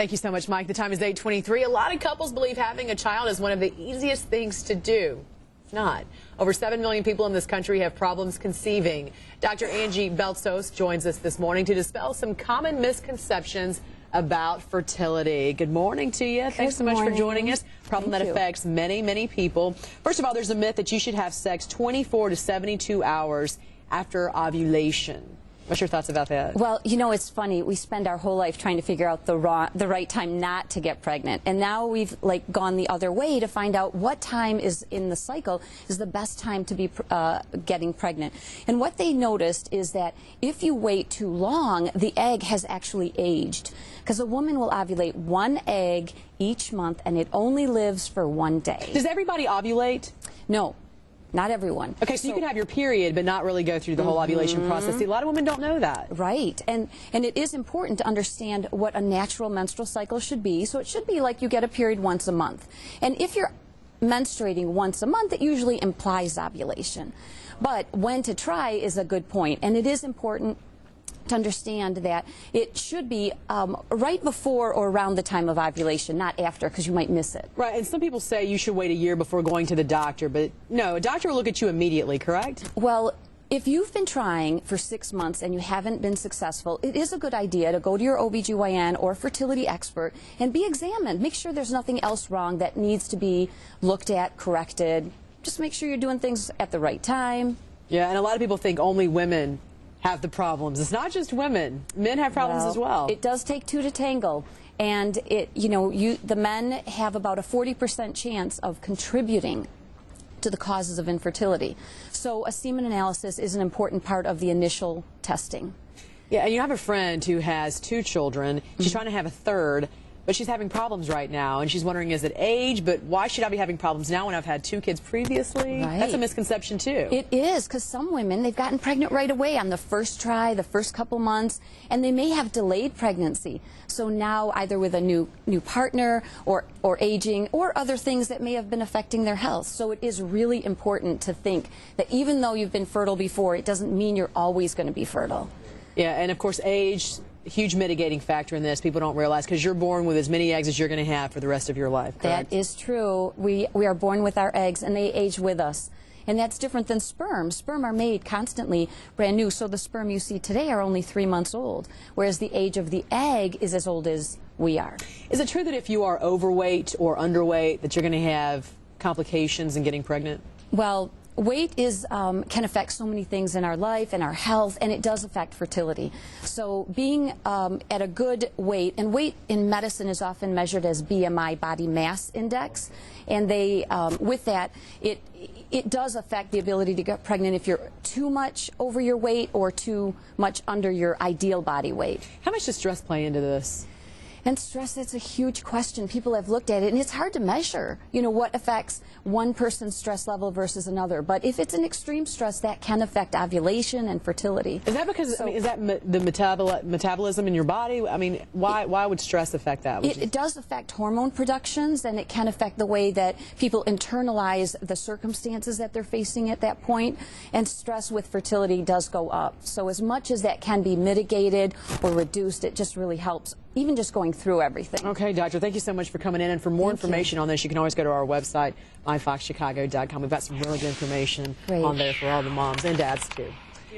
Thank you so much, Mike. The time is 8:23. A lot of couples believe having a child is one of the easiest things to do. It's not. Over 7 million people in this country have problems conceiving. Dr. Angie Beltzos joins us this morning to dispel some common misconceptions about fertility. Good morning to you. Thanks so much for joining us. Problem that affects many, many people. First of all, there's a myth that you should have sex 24 to 72 hours after ovulation. What's your thoughts about that? Well, you know, it's funny. We spend our whole life trying to figure out the right time not to get pregnant. And now we've gone the other way to find out what time is in the cycle is the best time to be getting pregnant. And what they noticed is that if you wait too long, the egg has actually aged. Because a woman will ovulate one egg each month, and it only lives for 1 day. Does everybody ovulate? No. Not everyone. Okay, so you can have your period but not really go through the whole ovulation process. See, a lot of women don't know that. Right. And it is important to understand what a natural menstrual cycle should be. So it should be like you get a period once a month. And if you're menstruating once a month, it usually implies ovulation. But when to try is a good point. And it is important to understand that it should be right before or around the time of ovulation, not after, because you might miss it. Right, and some people say you should wait a year before going to the doctor, but no, a doctor will look at you immediately, correct? Well, if you've been trying for 6 months and you haven't been successful, it is a good idea to go to your OB/GYN or fertility expert and be examined. Make sure there's nothing else wrong that needs to be looked at, corrected. Just make sure you're doing things at the right time. Yeah, and a lot of people think only women have the problems. It's not just women. Men have problems as well. It does take two to tango. And the men have about a 40% chance of contributing to the causes of infertility. So a semen analysis is an important part of the initial testing. Yeah, and you have a friend who has 2 children. She's trying to have a third, but she's having problems right now, and she's wondering, is it age? But why should I be having problems now when I've had 2 kids previously? Right. That's a misconception, too. It is, because some women, they've gotten pregnant right away on the first try, the first couple months, and they may have delayed pregnancy. So now, either with a new partner or aging or other things that may have been affecting their health. So it is really important to think that even though you've been fertile before, it doesn't mean you're always going to be fertile. Yeah, and of course, age, huge mitigating factor in this. People don't realize, because you're born with as many eggs as you're going to have for the rest of your life, correct? That is true. We are born with our eggs, and they age with us. And that's different than sperm. Sperm are made constantly brand new, so the sperm you see today are only 3 months old, whereas the age of the egg is as old as we are. Is it true that if you are overweight or underweight that you're going to have complications in getting pregnant? Well, weight can affect so many things in our life and our health, and it does affect fertility. So being at a good weight, and weight in medicine is often measured as BMI, body mass index, and with that, it does affect the ability to get pregnant if you're too much over your weight or too much under your ideal body weight. How much does stress play into this? And stress, that's a huge question. People have looked at it, and it's hard to measure, what affects one person's stress level versus another. But if it's an extreme stress, that can affect ovulation and fertility. Is that because, is that the metabolism in your body? I mean, why would stress affect that? It does affect hormone productions, and it can affect the way that people internalize the circumstances that they're facing at that point. And stress with fertility does go up. So as much as that can be mitigated or reduced, it just really helps, even just going through everything. Okay, doctor, thank you so much for coming in. And for more information on this, you can always go to our website, myfoxchicago.com. We've got some really good information on there for all the moms and dads, too.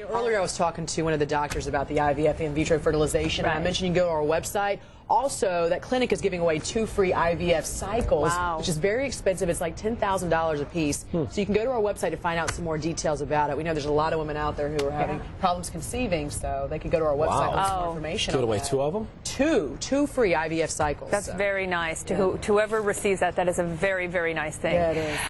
Earlier I was talking to one of the doctors about the IVF, the in vitro fertilization. Right. I mentioned you can go to our website. Also, that clinic is giving away 2 free IVF cycles, which is very expensive. It's like $10,000 a piece. So you can go to our website to find out some more details about it. We know there's a lot of women out there who are having problems conceiving, so they can go to our website with some more information. Give away 2 of them? 2 free IVF cycles. That's very nice. To whoever receives that, that is a very, very nice thing. Yeah, it is.